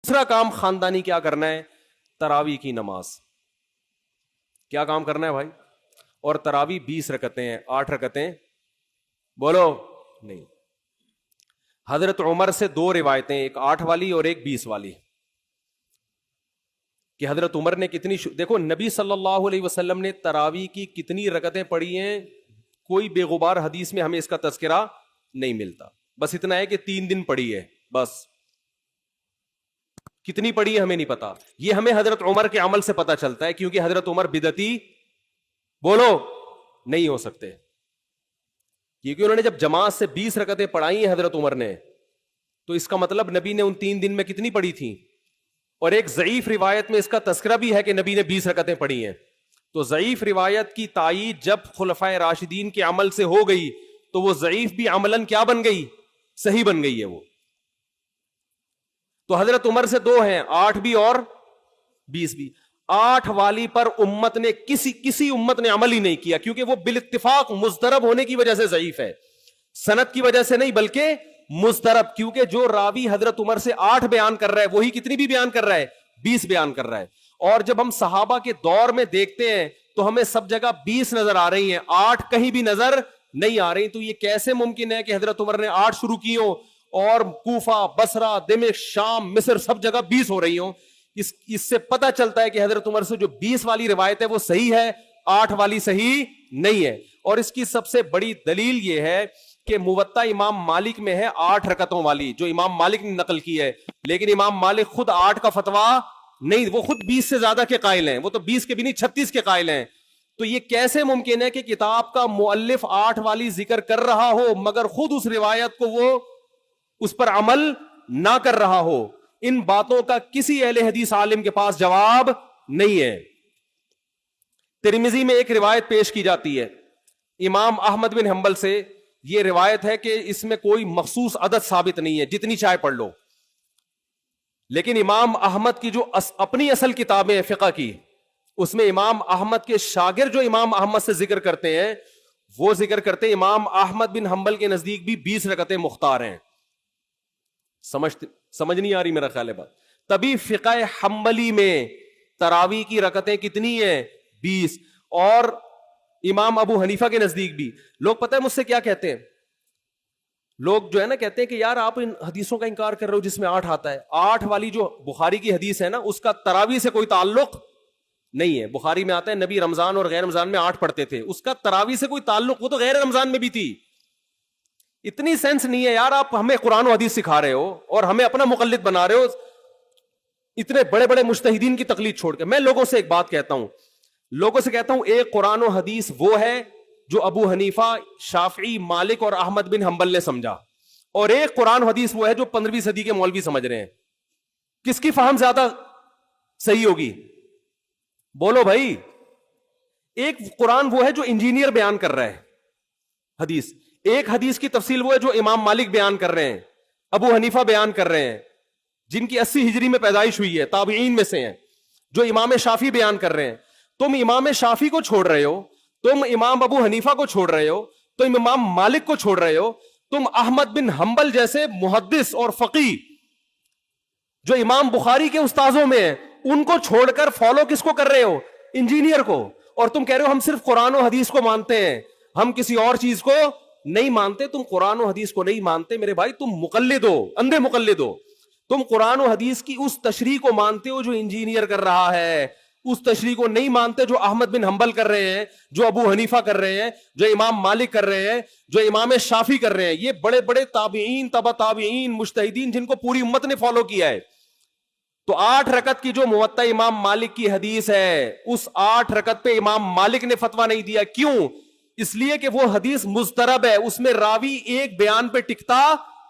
دوسرا کام خاندانی کیا کرنا ہے؟ تراویح کی نماز. کیا کام کرنا ہے بھائی؟ اور تراویح 20 رکعتیں ہیں, 8 رکعتیں بولو نہیں. حضرت عمر سے 2 روایتیں, ایک 8 والی اور ایک 20 والی, کہ حضرت عمر نے کتنی دیکھو نبی صلی اللہ علیہ وسلم نے تراویح کی کتنی رکعتیں پڑھی ہیں, کوئی بے غبار حدیث میں ہمیں اس کا تذکرہ نہیں ملتا. بس اتنا ہے کہ 3 دن پڑھی ہے, بس. کتنی پڑھی ہے ہمیں نہیں پتا. یہ ہمیں حضرت عمر کے عمل سے پتا چلتا ہے, کیونکہ حضرت عمر بدعتی بولو نہیں ہو سکتے, کیونکہ انہوں نے جب جماعت سے 20 رکعتیں پڑھائی ہیں حضرت عمر نے, تو اس کا مطلب نبی نے ان 3 دن میں کتنی پڑھی تھی. اور ایک ضعیف روایت میں اس کا تذکرہ بھی ہے کہ نبی نے 20 رکعتیں پڑھی ہیں. تو ضعیف روایت کی تائید جب خلفائے راشدین کے عمل سے ہو گئی, تو وہ ضعیف بھی عملاً کیا بن گئی؟ صحیح بن گئی ہے وہ. تو حضرت عمر سے 2 ہیں, 8 بھی اور 20 بھی. 8 والی پر امت نے کسی امت نے عمل ہی نہیں کیا, کیونکہ وہ بالاتفاق مضطرب ہونے کی وجہ سے ضعیف ہے, سند کی وجہ سے نہیں بلکہ مضطرب. کیونکہ جو راوی حضرت عمر سے 8 بیان کر رہا ہے وہی کتنی بھی بیان کر رہا ہے؟ 20 بیان کر رہا ہے. اور جب ہم صحابہ کے دور میں دیکھتے ہیں تو ہمیں سب جگہ 20 نظر آ رہی ہیں, 8 کہیں بھی نظر نہیں آ رہی. تو یہ کیسے ممکن ہے کہ حضرت عمر نے 8 شروع کی ہوں اور کوفہ, بصرہ, دمشق, شام, مصر سب جگہ 20 ہو رہی ہوں؟ اس سے پتہ چلتا ہے کہ حضرت عمر سے جو 20 والی روایت ہے وہ صحیح ہے, 8 والی صحیح نہیں ہے. اور اس کی سب سے بڑی دلیل یہ ہے کہ موطا امام مالک میں ہے 8 رکعتوں والی, جو امام مالک نے نقل کی ہے. لیکن امام مالک خود 8 کا فتویٰ نہیں, وہ خود 20 سے زیادہ کے قائل ہیں, وہ تو 20 کے بھی نہیں 36 کے قائل ہیں. تو یہ کیسے ممکن ہے کہ کتاب کا مؤلف 8 والی ذکر کر رہا ہو مگر خود اس روایت کو وہ اس پر عمل نہ کر رہا ہو؟ ان باتوں کا کسی اہل حدیث عالم کے پاس جواب نہیں ہے. ترمذی میں ایک روایت پیش کی جاتی ہے امام احمد بن حنبل سے. یہ روایت ہے کہ اس میں کوئی مخصوص عدد ثابت نہیں ہے, جتنی چاہے پڑھ لو. لیکن امام احمد کی جو اپنی اصل کتابیں فقہ کی, اس میں امام احمد کے شاگرد جو امام احمد سے ذکر کرتے ہیں وہ ذکر کرتے ہیں امام احمد بن حنبل کے نزدیک بھی 20 رکعتیں مختار ہیں. سمجھ نہیں آ رہی میرا خیال ہے بات. تبھی فقہ حنبلی میں تراویح کی رکعتیں کتنی ہیں؟ 20. اور امام ابو حنیفہ کے نزدیک بھی. لوگ پتہ ہے مجھ سے کیا کہتے ہیں؟ لوگ جو ہے نا کہتے ہیں کہ یار آپ ان حدیثوں کا انکار کر رہے ہو جس میں 8 آتا ہے. 8 والی جو بخاری کی حدیث ہے نا اس کا تراویح سے کوئی تعلق نہیں ہے. بخاری میں آتا ہے نبی رمضان اور غیر رمضان میں 8 پڑھتے تھے, اس کا تراویح سے کوئی تعلق, وہ تو غیر رمضان میں بھی تھی. اتنی سینس نہیں ہے یار, آپ ہمیں قرآن و حدیث سکھا رہے ہو اور ہمیں اپنا مقلد بنا رہے ہو اتنے بڑے بڑے مجتہدین کی تقلید چھوڑ کے. میں لوگوں سے ایک بات کہتا ہوں, ایک قرآن و حدیث وہ ہے جو ابو حنیفہ, شافعی, مالک اور احمد بن حنبل نے سمجھا, اور ایک قرآن و حدیث وہ ہے جو 15ویں صدی کے مولوی سمجھ رہے ہیں. کس کی فہم زیادہ صحیح ہوگی؟ بولو بھائی. ایک قرآن وہ ہے جو انجینئر بیان کر رہا ہے حدیث, ایک حدیث کی تفصیل وہ ہے جو امام مالک بیان کر رہے ہیں, ابو حنیفہ بیان کر رہے ہیں جن کی 80 ہجری میں پیدائش ہوئی ہے, تابعین میں سے ہیں, جو امام شافعی بیان کر رہے ہیں. تم امام شافعی کو چھوڑ رہے ہو, تم امام ابو حنیفہ کو چھوڑ رہے ہو, تم امام مالک کو چھوڑ رہے ہو, تم احمد بن حنبل جیسے محدث اور فقیہ جو امام بخاری کے استاذوں میں ہیں ان کو چھوڑ کر فالو کس کو کر رہے ہو؟ انجینئر کو. اور تم کہہ رہے ہو ہم صرف قرآن و حدیث کو مانتے ہیں, ہم کسی اور چیز کو نہیں مانتے. تم قرآن و حدیث کو نہیں مانتے میرے بھائی, تم مقلد ہو, اندھے مقلد ہو. تم قرآن و حدیث کی اس تشریح کو مانتے ہو جو انجینئر کر رہا ہے, اس تشریح کو نہیں مانتے جو احمد بن حنبل کر رہے ہیں, جو ابو حنیفہ کر رہے ہیں, جو امام مالک کر رہے ہیں, جو امام شافعی کر رہے ہیں. یہ بڑے بڑے تابعین, تبع تابعین, مجتہدین جن کو پوری امت نے فالو کیا ہے. تو 8 رکعت کی جو موطا امام مالک کی حدیث ہے, اس 8 رکعت پہ امام مالک نے فتویٰ نہیں دیا. کیوں؟ اس لیے کہ وہ حدیث مضطرب ہے, اس میں راوی ایک بیان پہ ٹکتا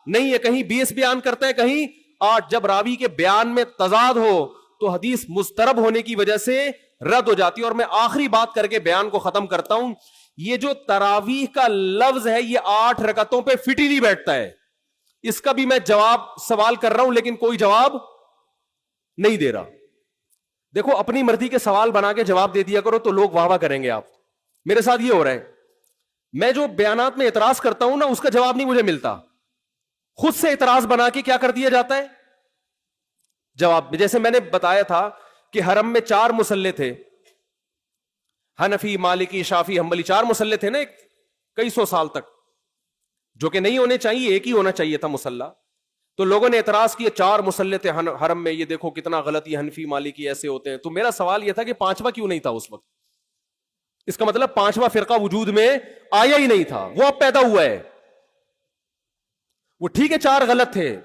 نہیں ہے, کہیں 20 بیان کرتا ہے, کہیں 8. جب راوی کے بیان میں تضاد ہو تو حدیث مضطرب ہونے کی وجہ سے رد ہو جاتی ہے. اور میں آخری بات کر کے بیان کو ختم کرتا ہوں, یہ جو تراویح کا لفظ ہے یہ 8 رکعتوں پہ فٹ ہی نہیں بیٹھتا ہے. اس کا بھی میں جواب سوال کر رہا ہوں لیکن کوئی جواب نہیں دے رہا. دیکھو اپنی مرضی کے سوال بنا کے جواب دے دیا کرو تو لوگ واہ واہ کریں گے. آپ میرے ساتھ یہ ہو رہا ہے, میں جو بیانات میں اعتراض کرتا ہوں نا اس کا جواب نہیں مجھے ملتا, خود سے اعتراض بنا کے کیا کر دیا جاتا ہے, جواب جیسے میں نے بتایا تھا کہ حرم میں 4 مصلے تھے، حنفی، مالکی، شافی، حنبلی، 4 مصلے تھے نا کئی سو سال تک، جو کہ نہیں ہونے چاہیے، ایک ہی ہونا چاہیے تھا مصلی. تو لوگوں نے اعتراض کیا 4 مصلے تھے حرم میں، یہ دیکھو کتنا غلط، یہ حنفی مالکی ایسے ہوتے ہیں. تو میرا سوال یہ تھا کہ 5واں کیوں نہیں تھا اس وقت؟ اس کا مطلب 5واں فرقہ وجود میں آیا ہی نہیں تھا، وہ اب پیدا ہوا ہے. وہ ٹھیک ہے 4 غلط تھے،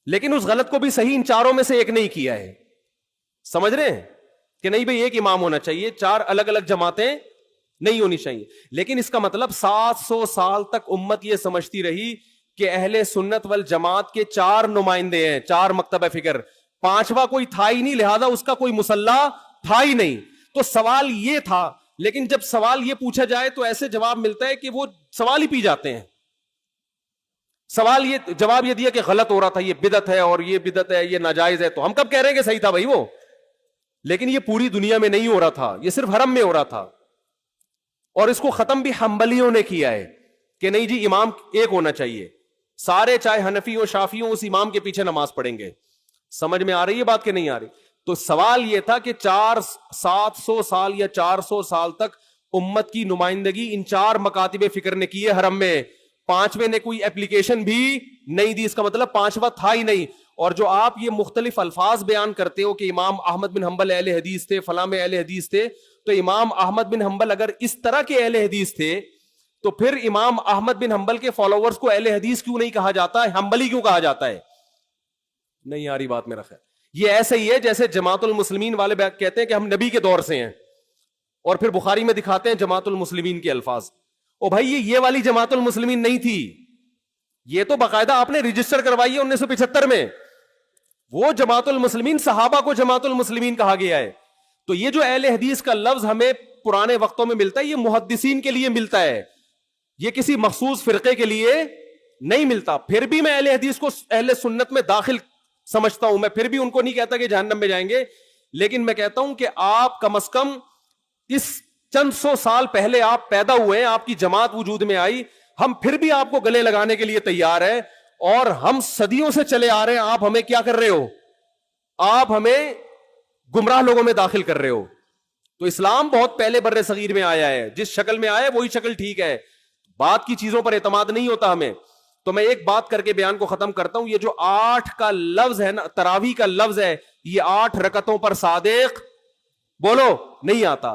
لیکن اس غلط کو بھی صحیح ان 4 میں سے ایک نہیں کیا ہے. سمجھ رہے ہیں کہ نہیں بھئی ایک امام ہونا چاہیے، 4 الگ الگ جماعتیں نہیں ہونی چاہیے. لیکن اس کا مطلب 700 سال تک امت یہ سمجھتی رہی کہ اہل سنت والجماعت کے 4 نمائندے ہیں، 4 مکتبہ فکر، 5واں کوئی تھا ہی نہیں، لہذا اس کا کوئی مصلی تھا ہی نہیں. تو سوال یہ تھا، لیکن جب سوال یہ پوچھا جائے تو ایسے جواب ملتا ہے کہ وہ سوال ہی پی جاتے ہیں. سوال یہ جواب یہ دیا کہ غلط ہو رہا تھا، یہ بدعت ہے اور یہ بدعت ہے، یہ ناجائز ہے. تو ہم کب کہہ رہے ہیں کہ صحیح تھا بھائی وہ؟ لیکن یہ پوری دنیا میں نہیں ہو رہا تھا، یہ صرف حرم میں ہو رہا تھا. اور اس کو ختم بھی حنبلیوں نے کیا ہے کہ نہیں جی امام ایک ہونا چاہیے، سارے چاہے حنفی ہو شافی ہو اس امام کے پیچھے نماز پڑھیں گے. سمجھ میں آ رہی ہے بات کہ نہیں آ رہی؟ تو سوال یہ تھا کہ 700 سال یا 400 سال تک امت کی نمائندگی ان 4 مکاتب فکر نے کی ہے حرم میں، 5ویں نے کوئی اپلیکیشن بھی نہیں دی. اس کا مطلب 5واں تھا ہی نہیں. اور جو آپ یہ مختلف الفاظ بیان کرتے ہو کہ امام احمد بن حنبل اہل حدیث تھے، فلاں میں اہل حدیث تھے، تو امام احمد بن حنبل اگر اس طرح کے اہل حدیث تھے تو پھر امام احمد بن حنبل کے فالوورز کو اہل حدیث کیوں نہیں کہا جاتا ہے، حنبلی کیوں کہا جاتا ہے؟ نہیں آ رہی بات میرا خیال. یہ ایسے ہی ہے جیسے جماعت المسلمین والے کہتے ہیں کہ ہم نبی کے دور سے ہیں، اور پھر بخاری میں دکھاتے ہیں جماعت المسلمین کے الفاظ. او بھائی یہ والی جماعت المسلمین نہیں تھی، یہ تو باقاعدہ آپ نے رجسٹر کروائی ہے 1975 میں. وہ جماعت المسلمین صحابہ کو جماعت المسلمین کہا گیا ہے. تو یہ جو اہل حدیث کا لفظ ہمیں پرانے وقتوں میں ملتا ہے، یہ محدثین کے لیے ملتا ہے، یہ کسی مخصوص فرقے کے لیے نہیں ملتا. پھر بھی میں اہل حدیث کو اہل سنت میں داخل سمجھتا ہوں، میں پھر بھی ان کو نہیں کہتا کہ جہنم میں جائیں گے، لیکن میں کہتا ہوں کہ آپ کم از کم اس چند 100 سال پہلے آپ پیدا ہوئے ہیں، آپ کی جماعت وجود میں آئی، ہم پھر بھی آپ کو گلے لگانے کے لیے تیار ہیں، اور ہم صدیوں سے چلے آ رہے ہیں. آپ ہمیں کیا کر رہے ہو؟ آپ ہمیں گمراہ لوگوں میں داخل کر رہے ہو. تو اسلام بہت پہلے بر صغیر میں آیا ہے، جس شکل میں آیا ہے وہی شکل ٹھیک ہے، بات کی چیزوں پر اعتماد نہیں ہوتا ہمیں. تو میں ایک بات کر کے بیان کو ختم کرتا ہوں. یہ جو 8 کا لفظ ہے نا، تراویح کا لفظ ہے، یہ 8 رکعتوں پر صادق بولو نہیں آتا.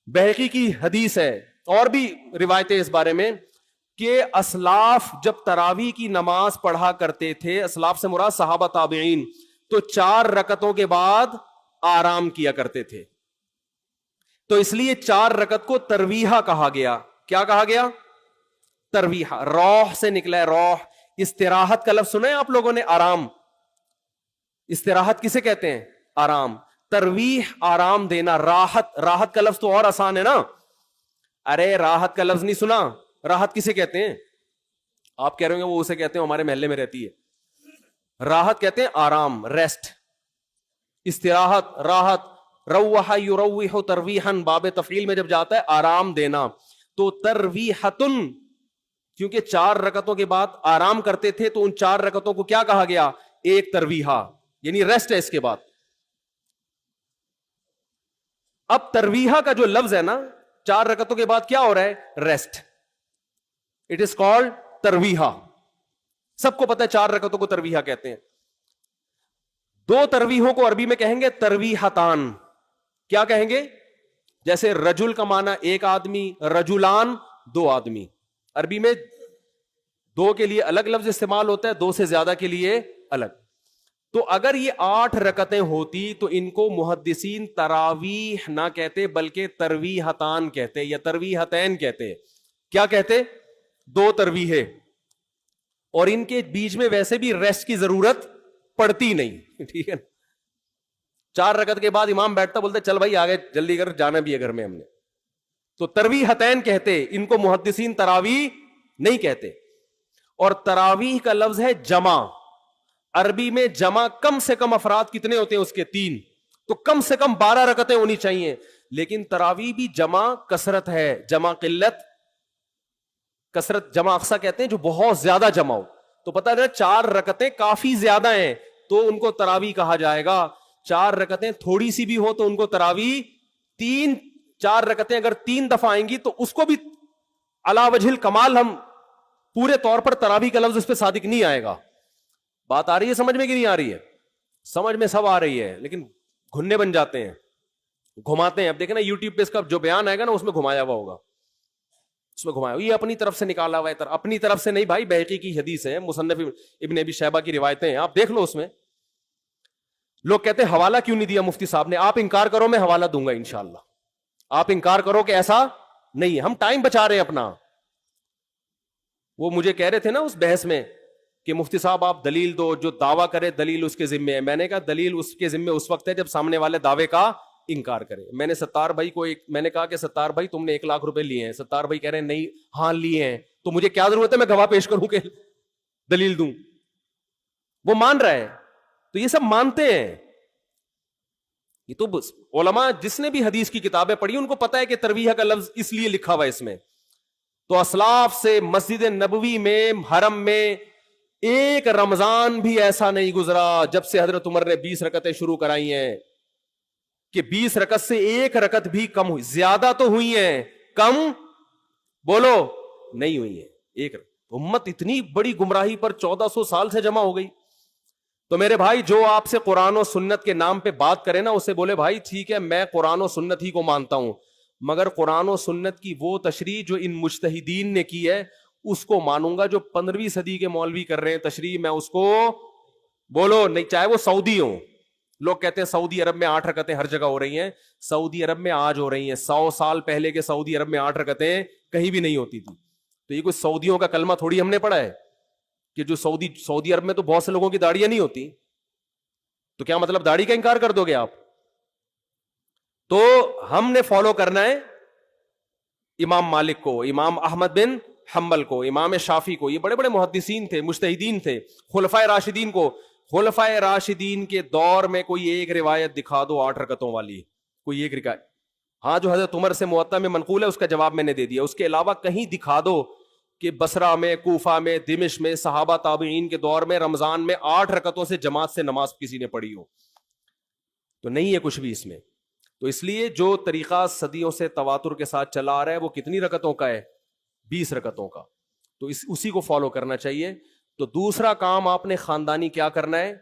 بہقی کی حدیث ہے اور بھی روایتیں اس بارے میں کہ اسلاف جب تراویح کی نماز پڑھا کرتے تھے، اسلاف سے مراد صحابہ تابعین، تو 4 رکعتوں کے بعد آرام کیا کرتے تھے. تو اس لیے 4 رکعت کو ترویحہ کہا گیا. کیا کہا گیا؟ ترویحہ. روح سے نکلا ہے، روح. استراحت کا لفظ سنا ہے آپ لوگوں نے؟ آرام. استراحت کسے کہتے ہیں؟ آرام. ترویح آرام دینا. راحت، راحت کا لفظ تو اور آسان ہے نا. ارے راحت کا لفظ نہیں سنا؟ راحت کسے کہتے ہیں؟ آپ کہہ رہے ہیں وہ اسے کہتے ہیں ہمارے محلے میں رہتی ہے. راحت کہتے ہیں آرام، ریسٹ. استراحت، راحت. روح یروح ترویحا، باب تفعیل میں جب جاتا ہے آرام دینا. تو ترویحتن، کیونکہ 4 رکعتوں کے بعد آرام کرتے تھے تو ان 4 رکعتوں کو کیا کہا گیا؟ ایک ترویحہ، یعنی ریسٹ ہے اس کے بعد. اب ترویحہ کا جو لفظ ہے نا، 4 رکعتوں کے بعد کیا ہو رہا ہے؟ Rest. It is called tarawih. سب کو پتہ ہے 4 رکعتوں کو ترویحہ کہتے ہیں. 2 ترویحوں کو عربی میں کہیں گے ترویحتان. کیا کہیں گے؟ جیسے رجل کا معنی ایک آدمی، رجلان 2 آدمی. عربی میں 2 کے لیے الگ لفظ استعمال ہوتا ہے، 2 سے زیادہ کے لیے الگ. تو اگر یہ 8 رکعتیں ہوتی تو ان کو محدثین تراویح نہ کہتے بلکہ ترویحتان کہتے یا ترویحتین کہتے. کیا کہتے؟ 2 ترویحیں. اور ان کے بیچ میں ویسے بھی ریسٹ کی ضرورت پڑتی نہیں. ٹھیک ہے، 4 رکعت کے بعد امام بیٹھتا بولتے چل بھائی آگے جلدی کر، جانا بھی ہے گھر میں ہم نے. تو ترویحتین کہتے، ان کو محدثین تراویح نہیں کہتے. اور تراویح کا لفظ ہے جمع. عربی میں جمع کم سے کم افراد کتنے ہوتے ہیں اس کے؟ 3. تو کم سے کم 12 رکعتیں ہونی چاہیے. لیکن تراویح بھی جمع کثرت ہے، جمع قلت کثرت. جمع اقصا کہتے ہیں جو بہت زیادہ جمع ہو. تو پتہ ہے 4 رکعتیں کافی زیادہ ہیں. تو ان کو تراویح کہا جائے گا. 4 رکعتیں تھوڑی سی بھی ہو تو ان کو تراویح. 4 رکعتیں اگر 3 دفعہ آئیں گی تو اس کو بھی علی وجہ الکمال ہم پورے طور پر تراویح کا لفظ اس پہ صادق نہیں آئے گا. بات آ رہی ہے سمجھ میں کہ نہیں آ رہی ہے؟ سمجھ میں سب آ رہی ہے, لیکن گھننے بن جاتے ہیں, گھماتے ہیں. اب دیکھیں نا یوٹیوب پہ اس کا جو بیان آئے گا نا اس میں گھمایا ہوا ہوگا, اس میں گھمایا یہ اپنی طرف سے نکالا ہوا ہے. اپنی طرف سے نہیں بھائی, بہقی کی حدیث ہے, مصنف ابن ابی شیبہ کی روایتیں ہیں, آپ دیکھ لو. اس میں لوگ کہتے ہیں حوالہ کیوں نہیں دیا مفتی صاحب نے. آپ انکار کرو, میں حوالہ دوں گا انشاءاللہ. آپ انکار کرو کہ ایسا نہیں ہے, ہم ٹائم بچا رہے ہیں اپنا. وہ مجھے کہہ رہے تھے نا اس بحث میں کہ مفتی صاحب آپ دلیل دو, جو دعویٰ کرے دلیل اس کے ذمے ہے. میں نے کہا دلیل اس کے ذمے اس وقت ہے جب سامنے والے دعوے کا انکار کرے. میں نے ستار بھائی کو میں نے کہا کہ ستار بھائی تم نے 1 لاکھ روپے لیے ہیں. ستار بھائی کہہ رہے ہیں نہیں, ہاں لیے ہیں, تو مجھے کیا ضرورت ہے میں گواہ پیش کروں کہ دلیل دوں. وہ مان رہا ہے, تو یہ سب مانتے ہیں. یہ تو علماء جس نے بھی حدیث کی کتابیں پڑھی ان کو پتا ہے کہ ترویح کا لفظ اس لیے لکھا ہوا ہے اس میں. تو اسلاف سے مسجد نبوی میں, حرم میں ایک رمضان بھی ایسا نہیں گزرا جب سے حضرت عمر نے 20 رکعتیں شروع کرائی ہیں کہ 20 رکعت سے 1 رکعت بھی کم ہوئی. زیادہ تو ہوئی ہیں, کم بولو نہیں ہوئی ہے. امت اتنی بڑی گمراہی پر 1400 سال سے جمع ہو گئی. تو میرے بھائی جو آپ سے قرآن و سنت کے نام پہ بات کرے نا, اسے بولے بھائی ٹھیک ہے میں قرآن و سنت ہی کو مانتا ہوں, مگر قرآن و سنت کی وہ تشریح جو ان مجتہدین نے کی ہے اس کو مانوں گا. جو 15ویں صدی کے مولوی کر رہے ہیں تشریح, میں اس کو بولو نہیں, چاہے وہ سعودی ہوں. لوگ کہتے ہیں سعودی عرب میں 8 رکعتیں ہر جگہ ہو رہی ہیں. سعودی عرب میں آج ہو رہی ہیں, 100 سال پہلے کے سعودی عرب میں 8 رکعتیں کہیں بھی نہیں ہوتی تھی. تو یہ کوئی سعودیوں کا کلمہ تھوڑی ہم نے پڑھا ہے کہ جو سعودی عرب میں تو بہت سے لوگوں کی داڑیاں نہیں ہوتی, تو کیا مطلب داڑھی کا انکار کر دو گے آپ؟ تو ہم نے فالو کرنا ہے امام مالک کو, امام احمد بن حنبل کو, امام شافعی کو. یہ بڑے بڑے محدثین تھے, مجتہدین تھے. خلفائے راشدین کو, خلفائے راشدین کے دور میں کوئی ایک روایت دکھا دو 8 رکعتوں والی, کوئی ایک روایت. ہاں جو حضرت عمر سے موطا میں منقول ہے اس کا جواب میں نے دے دیا. اس کے علاوہ کہیں دکھا دو کہ بصرہ میں, کوفہ میں, دمشق میں, صحابہ تابعین کے دور میں رمضان میں 8 رکعتوں سے جماعت سے نماز کسی نے پڑھی ہو. تو نہیں ہے کچھ بھی اس میں. تو اس لیے جو طریقہ صدیوں سے تواتر کے ساتھ چلا آ رہا ہے وہ کتنی رکعتوں کا ہے؟ 20 رکعتوں کا. تو اسی کو فالو کرنا چاہیے. تو دوسرا کام آپ نے خاندانی کیا کرنا ہے؟